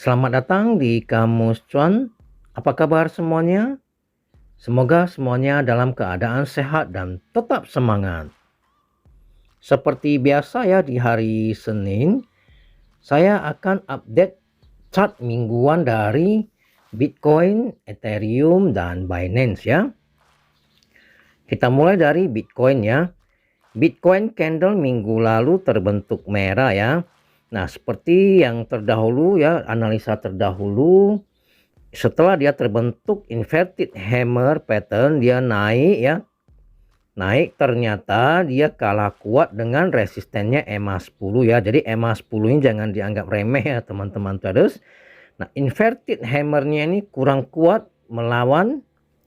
Selamat datang di Kamus Cuan. Apa kabar semuanya? Semoga semuanya dalam keadaan sehat dan tetap semangat. Seperti biasa ya, di hari Senin, saya akan update chart mingguan dari Bitcoin, Ethereum, dan Binance ya. Kita mulai dari Bitcoin ya. Bitcoin candle minggu lalu terbentuk merah ya. Nah, seperti yang terdahulu ya, analisa terdahulu, setelah dia terbentuk inverted hammer pattern, dia naik ya. Naik, ternyata dia kalah kuat dengan resistennya EMA 10 ya. Jadi EMA 10 ini jangan dianggap remeh ya teman-teman traders. Nah, inverted hammernya ini kurang kuat melawan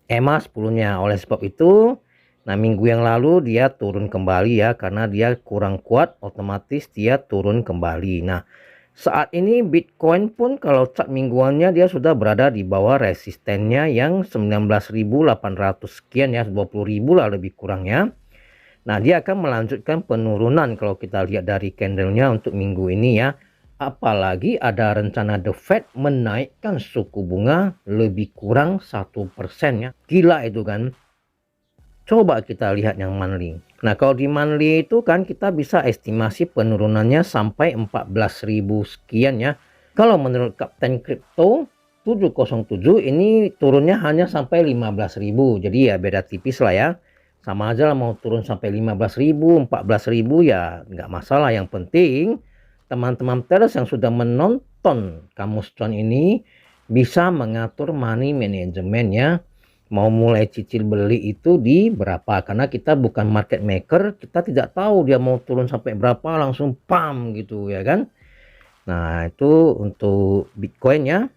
EMA 10-nya. Oleh sebab itu, nah minggu yang lalu dia turun kembali ya, karena dia kurang kuat, otomatis dia turun kembali. Nah, saat ini Bitcoin pun kalau chart mingguannya dia sudah berada di bawah resistennya yang 19.800 sekian ya, 20.000 lah lebih kurangnya. Nah, dia akan melanjutkan penurunan kalau kita lihat dari candlenya untuk minggu ini ya. Apalagi ada rencana The Fed menaikkan suku bunga lebih kurang 1% ya. Gila itu kan. Coba kita lihat yang monthly. Nah, kalau di monthly itu kan kita bisa estimasi penurunannya sampai 14.000 sekian ya. Kalau menurut Kapten Crypto 707 ini turunnya hanya sampai 15.000. Jadi ya beda tipis lah ya. Sama aja lah, mau turun sampai 15.000, 14.000 ya nggak masalah. Yang penting teman-teman traders yang sudah menonton Kamus Cuan ini bisa mengatur money management ya. Mau mulai cicil beli itu di berapa, karena kita bukan market maker, kita tidak tahu dia mau turun sampai berapa langsung pam gitu ya kan. Nah, itu untuk Bitcoin ya.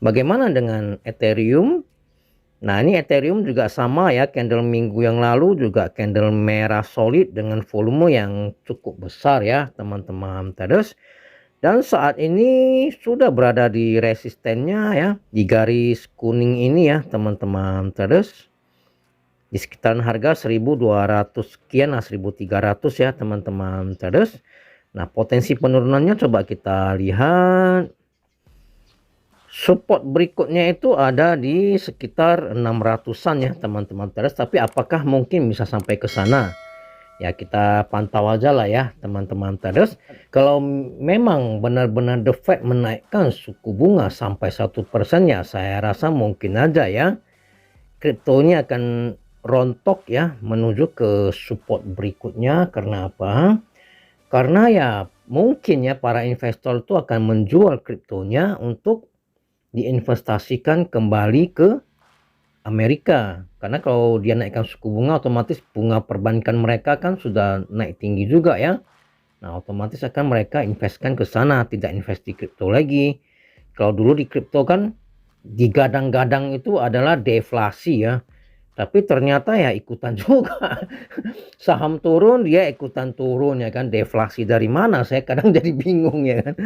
Bagaimana dengan Ethereum? Nah, ini Ethereum juga sama ya, candle minggu yang lalu juga candle merah solid dengan volume yang cukup besar ya teman-teman traders. Dan saat ini sudah berada di resistennya ya, di garis kuning ini ya teman-teman traders. Di sekitaran harga 1.200 sekian lah, 1.300 ya teman-teman traders. Nah, potensi penurunannya coba kita lihat. Support berikutnya itu ada di sekitar 600-an ya teman-teman traders. Tapi apakah mungkin bisa sampai ke sana? Ya, kita pantau aja lah ya teman-teman traders. Kalau memang benar-benar The Fed menaikkan suku bunga sampai 1% ya, saya rasa mungkin aja ya kriptonya akan rontok ya menuju ke support berikutnya. Karena apa? Karena ya mungkin ya para investor itu akan menjual kriptonya untuk diinvestasikan kembali ke Amerika. Karena kalau dia naikkan suku bunga, otomatis bunga perbankan mereka kan sudah naik tinggi juga ya. Nah, otomatis akan mereka investkan ke sana, tidak invest di kripto lagi. Kalau dulu di kripto kan digadang-gadang itu adalah deflasi ya. Tapi ternyata ya ikutan juga. Saham turun, dia ikutan turun ya kan. Deflasi dari mana? Saya kadang jadi bingung ya kan.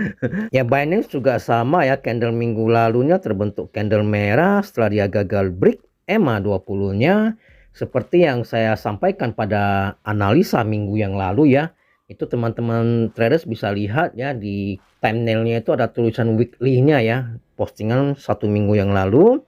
Ya, Binance juga sama ya, candle minggu lalunya terbentuk candle merah setelah dia gagal break EMA 20-nya. Seperti yang saya sampaikan pada analisa minggu yang lalu ya, itu teman-teman traders bisa lihat ya, di thumbnailnya itu ada tulisan weekly-nya ya, postingan 1 minggu yang lalu.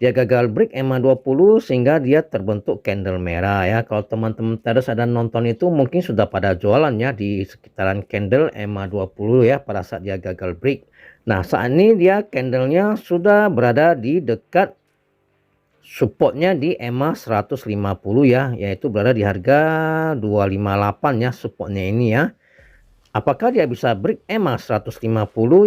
Dia gagal break EMA 20 sehingga dia terbentuk candle merah ya. Kalau teman-teman traders ada nonton itu mungkin sudah pada jualan ya di sekitaran candle EMA 20 ya pada saat dia gagal break. Nah, saat ini dia candlenya sudah berada di dekat supportnya di EMA 150 ya, yaitu berada di harga 258 ya supportnya ini ya. Apakah dia bisa break EMA 150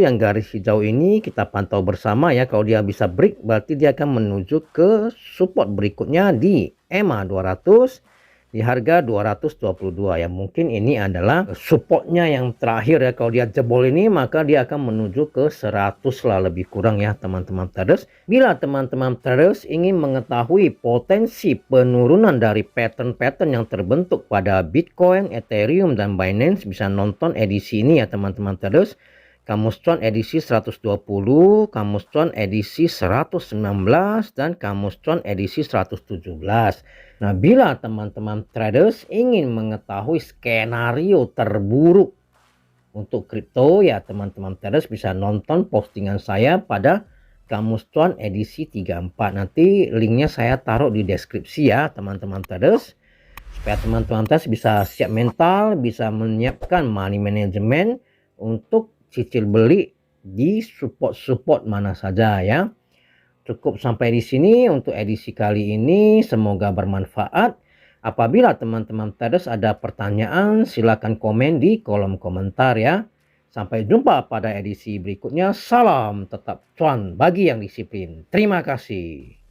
yang garis hijau ini? Kita pantau bersama ya. Kalau dia bisa break, berarti dia akan menuju ke support berikutnya di EMA 200 di harga 222 ya. Mungkin ini adalah supportnya yang terakhir ya. Kalau dia jebol ini, maka dia akan menuju ke 100 lah lebih kurang ya teman-teman traders. Bila teman-teman traders ingin mengetahui potensi penurunan dari pattern-pattern yang terbentuk pada Bitcoin, Ethereum, dan Binance, bisa nonton edisi ini ya teman-teman traders. Kamus Cuan edisi 120, Kamus Cuan edisi 119, dan Kamus Cuan edisi 117. Nah, bila teman-teman traders ingin mengetahui skenario terburuk Untuk kripto ya teman-teman traders bisa nonton postingan saya pada Kamus Cuan edisi 34. Nanti linknya saya taruh di deskripsi ya teman-teman traders. Supaya teman-teman traders bisa siap mental, bisa menyiapkan money management untuk cicil beli di support-support mana saja ya. Cukup sampai di sini untuk edisi kali ini. Semoga bermanfaat. Apabila teman-teman traders ada pertanyaan, silakan komen di kolom komentar ya. Sampai jumpa pada edisi berikutnya. Salam tetap cuan bagi yang disiplin. Terima kasih.